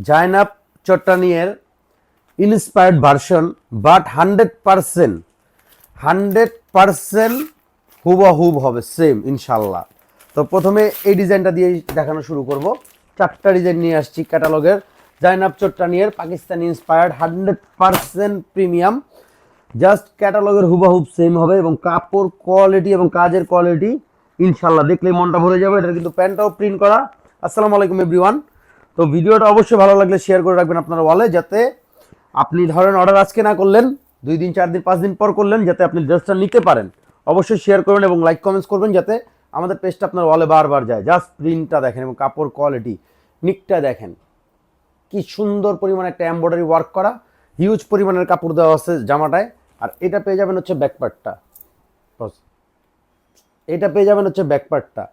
জায়নাব চট্টানিয়ের inspired version, but 100% হুবহুব হবে, same ইনশাল্লাহ। তো প্রথমে এই ডিজাইনটা দিয়ে দেখানো শুরু করব। 4টা ডিজাইন নিয়ে আসছি ক্যাটালগের। জায়নাব চট্টানিয়ের পাকিস্তানি ইন্সপায়ার্ড 100% প্রিমিয়াম, জাস্ট ক্যাটালগের হুবহুব সেম হবে এবং কাপড় কোয়ালিটি এবং কাজের কোয়ালিটি ইনশাল্লাহ দেখলেই মনটা ভরে যাবে। এটা কিন্তু প্যান্টটাও প্রিন্ট করা। আসসালামু আলাইকুম এভরিওয়ান। তো ভিডিওটা অবশ্যই ভালো লাগলে শেয়ার করে রাখবেন আপনার ওয়ালে, যাতে আপনি ধরেন অর্ডার আজকে না করলেন, 2 দিন 4 দিন 5 দিন পর করলেন, যাতে আপনি ড্রেসটা নিতে পারেন। অবশ্যই শেয়ার করবেন এবং লাইক কমেন্টস করবেন, যাতে আমাদের পেজটা আপনার ওয়ালে বারবার যায়। জাস্ট প্রিন্টটা দেখেন এবং কাপড় কোয়ালিটি, নিকটা দেখেন, কি সুন্দর পরিমাণে একটা এমব্রয়ডারি ওয়ার্ক করা, হিউজ পরিমাণের কাপড় দেওয়া আছে জামাটায়। আর এটা পেয়ে যাবেন হচ্ছে ব্যাকপার্টটা, এটা পেয়ে যাবেন হচ্ছে ব্যাকপার্টটা।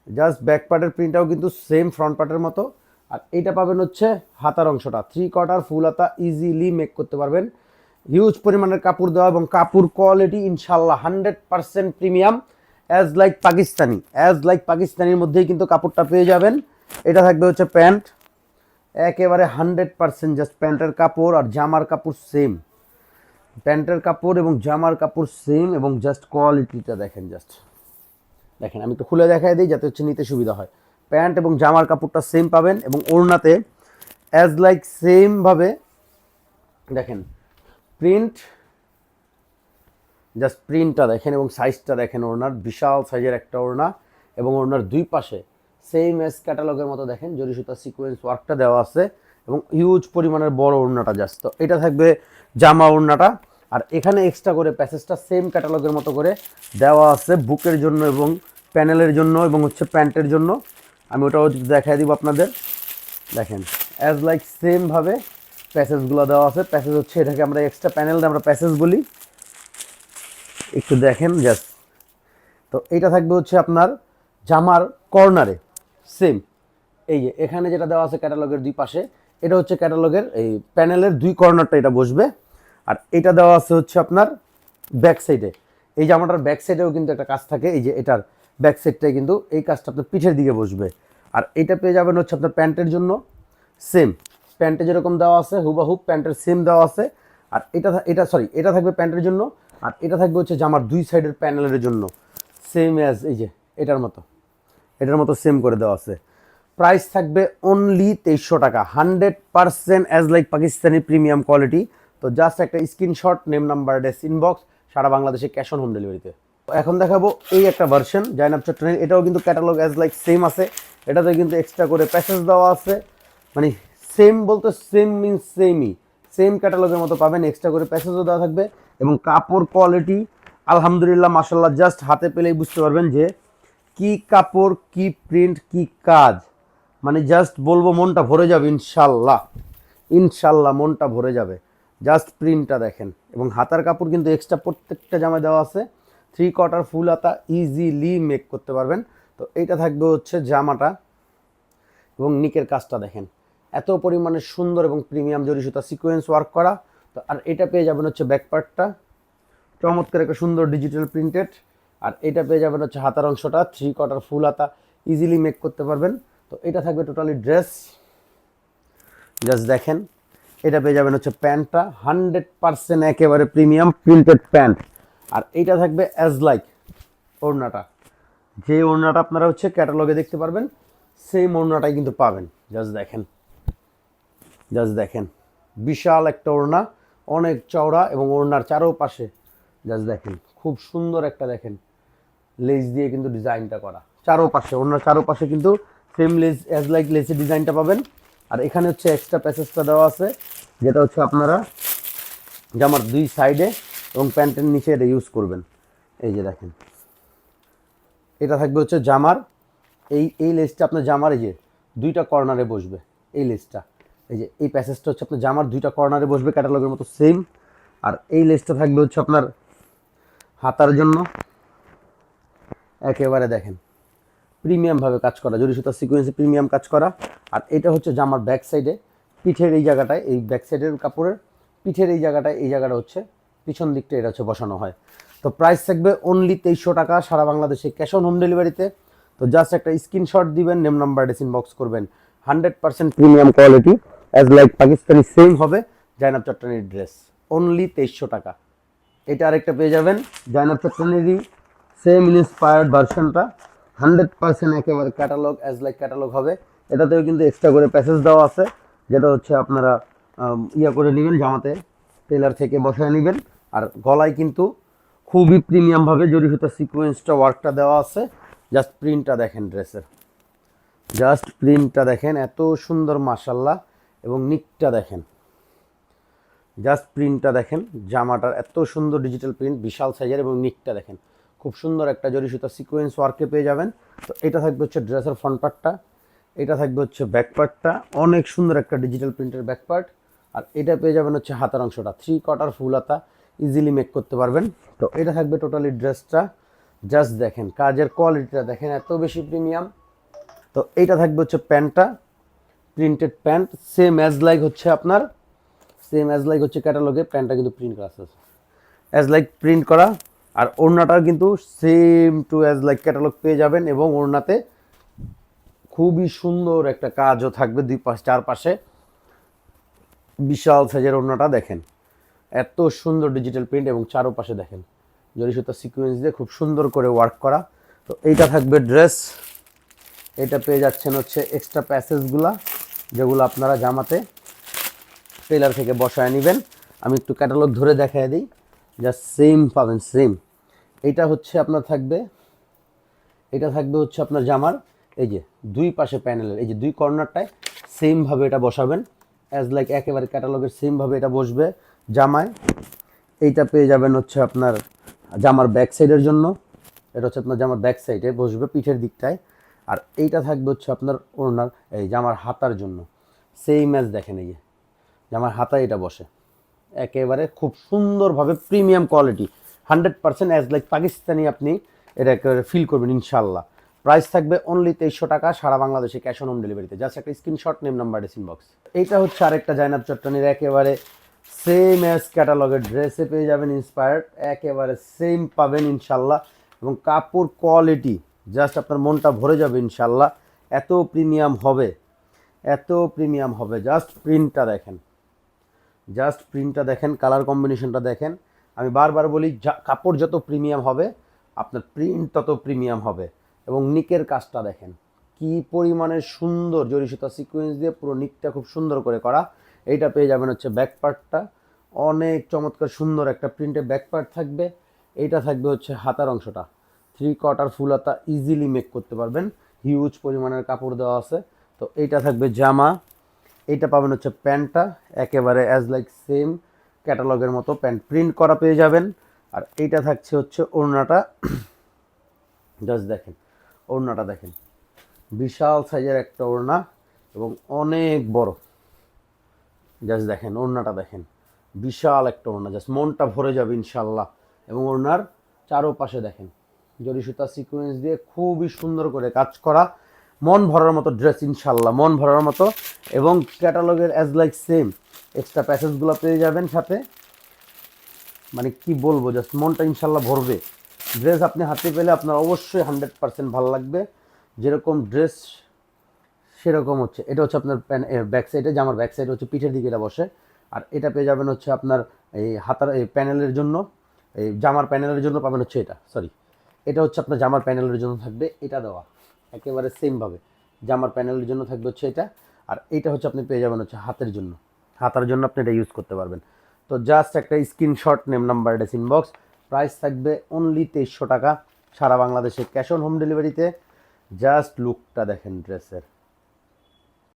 জাস্ট ব্যাকপার্টের প্রিন্টটাও কিন্তু সেম ফ্রন্ট পার্টের মতো। আর এইটা পাবেন হচ্ছে হাতার অংশটা, 3/4 ফুল হাতা, ইজিলি মেক করতে পারবেন। হিউজ পরিমাণের কাপড় দেওয়া এবং কাপড় কোয়ালিটি ইনশাল্লাহ 100% প্রিমিয়াম, অ্যাজ লাইক পাকিস্তানির মধ্যেই কিন্তু কাপড়টা পেয়ে যাবেন। এটা থাকবে হচ্ছে প্যান্ট, একেবারে 100% জাস্ট প্যান্টের কাপড় আর জামার কাপড় সেম। প্যান্টের কাপড় এবং জামার কাপড় সেম এবং জাস্ট কোয়ালিটিটা দেখেন। জাস্ট দেখেন, আমি একটু খুলে দেখাই দিই যাতে হচ্ছে নিতে সুবিধা হয়। প্যান্ট এবং জামার কাপড়টা সেম পাবেন এবং ওড়নাতে অ্যাজ লাইক সেম ভাবে দেখেন প্রিন্ট, জাস্ট প্রিন্টটা দেখেন এবং সাইজটা দেখেন। ওড়নার বিশাল সাইজের একটা ওড়না এবং ওড়নার দুই পাশে সেম এস ক্যাটালগের মতো দেখেন জরি সুতা সিকোয়েন্স ওয়ার্কটা দেওয়া আছে এবং হিউজ পরিমাণের বড় ওড়নাটা। জাস্ট তো এটা থাকবে জামা ওড়নাটা। আর এখানে এক্সট্রা করে প্যাসেজটা সেম ক্যাটালগের মতো করে দেওয়া আছে বুকের জন্য এবং প্যানেলের জন্য এবং হচ্ছে প্যান্টের জন্য। আমি ওটাও দেখাই দিব আপনাদের। দেখেন অ্যাজ লাইক সেমভাবে প্যাসেজগুলো দেওয়া আছে। প্যাসেজ হচ্ছে এটাকে আমরা এক্সট্রা প্যানেল আমরা প্যাসেজ বলি, একটু দেখেন জাস্ট। তো এইটা থাকবে হচ্ছে আপনার জামার কর্নারে সেম, এই যে এখানে যেটা দেওয়া আছে ক্যাটালগের দুই পাশে, এটা হচ্ছে ক্যাটালগের এই প্যানেলের দুই কর্নারটা এটা বসবে। আর এটা দেওয়া আছে হচ্ছে আপনার ব্যাক সাইডে। এই জামাটার ব্যাক সাইডেও কিন্তু একটা কাজ থাকে, এই যে এটার ব্যাক সাইডটাই কিন্তু এই কাজটা আপনার পিঠের দিকে বসবে। আর এটা পেয়ে যাবেন হচ্ছে আপনার প্যান্টের জন্য সেম, প্যান্টে যেরকম দেওয়া আছে হুবাহুব প্যান্টের সেম দেওয়া আছে। আর এটা থাকবে প্যান্টের জন্য, আর এটা থাকবে হচ্ছে জামার দুই সাইডের প্যানেলের জন্য সেম অ্যাজ এই যে এটার মতো সেম করে দেওয়া আছে। প্রাইস থাকবে অনলি 2300 টাকা, 100% as like Pakistani premium quality. তো জাস্ট একটা স্ক্রিনশট, নেম নাম্বার ডেস ইনবক্স, সারা বাংলাদেশে ক্যাশ অন হোম ডেলিভারিতে। এখন দেখাবো এই একটা ভার্সন জায়নাব চট্টনির, এটাও কিন্তু ক্যাটালগ অ্যাজ লাইক সেম আছে। এটাতে কিন্তু এক্সট্রা করে প্যাসেজ দেওয়া আছে, মানে সেম বলতে সেম মিনস সেম ক্যাটালগের মতো পাবেন। এক্সট্রা করে প্যাসেজও দেওয়া থাকবে এবং কাপড় কোয়ালিটি আলহামদুলিল্লাহ মাশাল্লাহ, জাস্ট হাতে পেলেই বুঝতে পারবেন যে কি কাপড়, কি প্রিন্ট, কি কাজ, মানে জাস্ট বলবো মনটা ভরে যাবে ইনশাল্লাহ মনটা ভরে যাবে। জাস্ট প্রিন্টটা দেখেন এবং হাতার কাপড় কিন্তু এক্সট্রা প্রত্যেকটা জামায় দেওয়া আছে। 3/4 ফুল হাতা, ইজিলি মেক করতে পারবেন। তো এইটা থাকবে হচ্ছে জামাটা এবং নিকের কাজটা দেখেন এত পরিমাণে সুন্দর এবং প্রিমিয়াম জরি সুতা সিকোয়েন্স ওয়ার্ক করা। তো আর এটা পেয়ে যাবেন হচ্ছে ব্যাকপার্টটা, চমৎকার একটা সুন্দর ডিজিটাল প্রিন্টেড। আর এটা পেয়ে যাবেন হচ্ছে হাতার অংশটা, 3/4 ফুল হাতা, ইজিলি মেক করতে পারবেন। তো এটা থাকবে টোটালি ড্রেস। জাস্ট দেখেন, এটা পেয়ে যাবেন হচ্ছে প্যান্টটা 100% একেবারে প্রিমিয়াম প্রিন্টেড প্যান্ট। আর এইটা থাকবে অ্যাজ লাইক ওড়নাটা, যে ওড়নাটা আপনারা হচ্ছে ক্যাটালগে দেখতে পারবেন সেই ওড়নাটাই কিন্তু পাবেন। জাস্ট দেখেন বিশাল একটা ওড়না, অনেক চওড়া এবং ওড়নার চারোপাশে জাস্ট দেখেন খুব সুন্দর একটা দেখেন লেস দিয়ে কিন্তু ডিজাইনটা করা। চারোপাশে ওড়নার চারোপাশে কিন্তু সেম লেস অ্যাজ লাইক লেসের ডিজাইনটা পাবেন। আর এখানে হচ্ছে এক্সট্রা প্যাসেজটা দেওয়া আছে, যেটা হচ্ছে আপনারা জামার দুই সাইডে এবং প্যান্টের নিচে এটা ইউজ করবেন। এই যে দেখেন, এটা থাকবে হচ্ছে জামার এই লেসটা আপনার জামার এই যে দুইটা কর্নারে বসবে। এই লেসটা এই যে এই প্যাসেজটা হচ্ছে আপনার জামার দুইটা কর্নারে বসবে ক্যাটালগের মতো সেম। আর এই লেসটা থাকবে হচ্ছে আপনার হাতার জন্য, একেবারে দেখেন প্রিমিয়ামভাবে কাজ করা, জরি সুতা সিকোয়েন্সে প্রিমিয়াম কাজ করা। আর এটা হচ্ছে জামার ব্যাক সাইডে, পিঠের এই জায়গাটায়, এই ব্যাক সাইডের কাপড়ের পিঠের এই জায়গাটা হচ্ছে পিছন দিকটা এটা হচ্ছে বসানো হয়। তো প্রাইস থাকবে অনলি 2300 টাকা, সারা বাংলাদেশে ক্যাশ অন হোম ডেলিভারিতে। তো জাস্ট একটা স্ক্রিনশট দিবেন, নেম নাম্বার ডেস ইনবক্স করবেন, 100% premium quality as like Pakistani same হবে জাইনাব চট্টনির ড্রেস, অনলি 2300 টাকা। এটা আরেকটা পেয়ে যাবেন জাইনাব চট্টনিরই সেম ইন্সপায়ার্ড ভার্সনটা, 100% একেবারে ক্যাটালগ অ্যাজ লাইক ক্যাটালগ হবে। এটাতেও কিন্তু এক্সট্রা করে প্যাসেজ দেওয়া আছে, যেটা হচ্ছে আপনারা ইয়া করে নেবেন, জামাতে টেলার থেকে বসায় নেবেন। আর গলায় কিন্তু খুবই প্রিমিয়ামভাবে জরি সুতা সিকোয়েন্সটা ওয়ার্কটা দেওয়া আছে। জাস্ট প্রিন্টটা দেখেন ড্রেসের, জাস্ট প্রিন্টটা দেখেন এত সুন্দর মাশাল্লাহ, এবং নিকটা দেখেন, জাস্ট প্রিন্টটা দেখেন, জামাটার এত সুন্দর ডিজিটাল প্রিন্ট, বিশাল সাইজের, এবং নিকটা দেখেন খুব সুন্দর একটা জরি সুতা সিকোয়েন্স ওয়ার্কে পেয়ে যাবেন। তো এটা থাকবে হচ্ছে ড্রেসের ফ্রন্ট পার্টটা, এটা থাকবে হচ্ছে ব্যাক পার্টটা, অনেক সুন্দর একটা ডিজিটাল প্রিন্টের ব্যাক পার্ট। আর এটা পেয়ে যাবেন হচ্ছে হাতার অংশটা, 3/4 ফুল হাতা, ইজিলি মেক করতে পারবেন। তো এটা থাকবে টোটালি ড্রেসটা, জাস্ট দেখেন কাজের কোয়ালিটিটা দেখেন এত বেশি প্রিমিয়াম। তো এইটা থাকবে হচ্ছে প্যান্টটা, printed pant, same as like হচ্ছে আপনার, সেম অ্যাজ লাইক হচ্ছে ক্যাটালগে প্যান্টটা কিন্তু প্রিন্ট করা আছে, অ্যাজ লাইক প্রিন্ট করা। আর ওড়নাটাও কিন্তু same to as like catalogue পেয়ে যাবেন, এবং ওড়নাতে খুবই সুন্দর একটা কাজও থাকবে, দুই পাশ চারপাশে বিশাল সাইজের ওড়নাটা দেখেন এত সুন্দর ডিজিটাল প্রিন্ট, এবং চারপাশে দেখেন জরি সুতা সিকোয়েন্স দিয়ে খুব সুন্দর করে ওয়ার্ক করা। তো এইটা থাকবে ড্রেস, এটা পেয়ে যাচ্ছেন হচ্ছে এক্সট্রা প্যাসেজগুলা, যেগুলো আপনারা জামাতে টেলার থেকে বসায় নেবেন। আমি একটু ক্যাটালগ ধরে দেখাই দিই, জাস্ট সেম পাবেন সেম। এইটা হচ্ছে আপনার থাকবে, এটা থাকবে হচ্ছে আপনার জামার এই যে দুই পাশে প্যানেলের এই যে দুই কর্নারটায় সেমভাবে এটা বসাবেন, অ্যাজ লাইক একেবারে ক্যাটালগের সেমভাবে এটা বসবে জামায়। এইটা পেয়ে যাবেন হচ্ছে আপনার জামার ব্যাক সাইডের জন্য, এটা হচ্ছে আপনার জামার ব্যাক সাইডে বসবে পিঠের দিকটায়। আর এইটা থাকবে হচ্ছে আপনার ওড়নার এই জামার হাতার জন্য, সেম অ্যাজ দেখেন এই যে জামার হাতায় এটা বসে, একেবারে খুব সুন্দরভাবে premium quality, 100% as like Pakistani আপনি এটা একেবারে ফিল করবেন ইনশাল্লাহ। প্রাইস থাকবে অনলি 2300 টাকা, সারা বাংলাদেশে ক্যাশ অন হোম ডেলিভারিতে। জাস্ট একটা স্ক্রিনশট, নেম নাম্বার, ডিসিন বক্স। এইটা হচ্ছে আরেকটা জাইনাব চট্টনির একেবারে সেম অ্যাজ ক্যাটালগের ড্রেসে পেয়ে যাবেন ইন্সপায়ার্ড, একেবারে সেম পাবেন ইনশাল্লাহ, এবং কাপড় কোয়ালিটি জাস্ট আপনার মনটা ভরে যাবে ইনশাল্লাহ, এত প্রিমিয়াম হবে, এত প্রিমিয়াম হবে। জাস্ট প্রিন্টটা দেখেন, জাস্ট প্রিন্টটা দেখেন, কালার কম্বিনেশনটা দেখেন। আমি বারবার বলি কাপড় যত প্রিমিয়াম হবে আপনার প্রিন্ট তত প্রিমিয়াম হবে। এবং নিকের কাজটা দেখেন কি পরিমাণে সুন্দর, জরি সুতা সিকোয়েন্স দিয়ে পুরো নিকটা খুব সুন্দর করে করা। এইটা পেয়ে যাবেন হচ্ছে ব্যাক পার্টটা, অনেক চমৎকার সুন্দর একটা প্রিন্টের ব্যাক পার্ট থাকবে। এইটা থাকবে হচ্ছে হাতার অংশটা, 3/4 ফুল হাতা, ইজিলি মেক করতে পারবেন, হিউজ পরিমাণের কাপড় দেওয়া আছে। তো এইটা থাকবে জামা, এইটা পাবেন হচ্ছে প্যান্টটা, একেবারে অ্যাজ লাইক সেম ক্যাটালগের মতো প্যান্ট প্রিন্ট করা পেয়ে যাবেন। আর এইটা থাকছে হচ্ছে ওড়নাটা, জাস্ট দেখেন ওড়নাটা দেখেন, বিশাল সাইজের একটা ওড়না এবং অনেক বড়, জাস্ট দেখেন ওড়নাটা দেখেন, বিশাল একটা ওড়না, জাস্ট মনটা ভরে যাবে ইনশাল্লাহ। এবং ওড়নার চারোপাশে দেখেন জরি সুতা সিকোয়েন্স দিয়ে খুবই সুন্দর করে কাজ করা, মন ভরার মতো ড্রেস ইনশাল্লাহ, মন ভরার মতো। এবং ক্যাটালগের অ্যাজ লাইক সেম এক্সট্রা প্যাসেজগুলো পেয়ে যাবেন সাথে, মানে কি বলবো, জাস্ট মনটা ইনশাল্লাহ ভরবে। ড্রেস আপনি হাতে পেলে আপনার অবশ্যই 100% ভালো লাগবে, যেরকম ড্রেস সেরকম হচ্ছে। এটা হচ্ছে আপনার ব্যাক সাইডে, জামার ব্যাক সাইডে হচ্ছে পিঠের দিকে এটা বসে। আর এটা পেয়ে যাবেন হচ্ছে আপনার এই হাতার এই প্যানেলের জন্য, এই জামার প্যানেলের জন্য পাবেন হচ্ছে এটা, সরি এটা হচ্ছে আপনার জামার প্যানেলের জন্য থাকবে এটা দেওয়া, একেবারে সেমভাবে জামার প্যানেলের জন্য থাকবে হচ্ছে এটা। আর এইটা হচ্ছে আপনি পেয়ে যাবেন হচ্ছে হাতের জন্য, হাতার জন্য আপনি এটা ইউজ করতে পারবেন। তো জাস্ট একটা স্ক্রিনশট, নেম নাম্বার, এটা ইনবক্স। প্রাইস থাকবে অনলি 2300 টাকা, সারা বাংলাদেশে ক্যাশ অন হোম ডেলিভারিতে। জাস্ট লুকটা দেখেন ড্রেসের,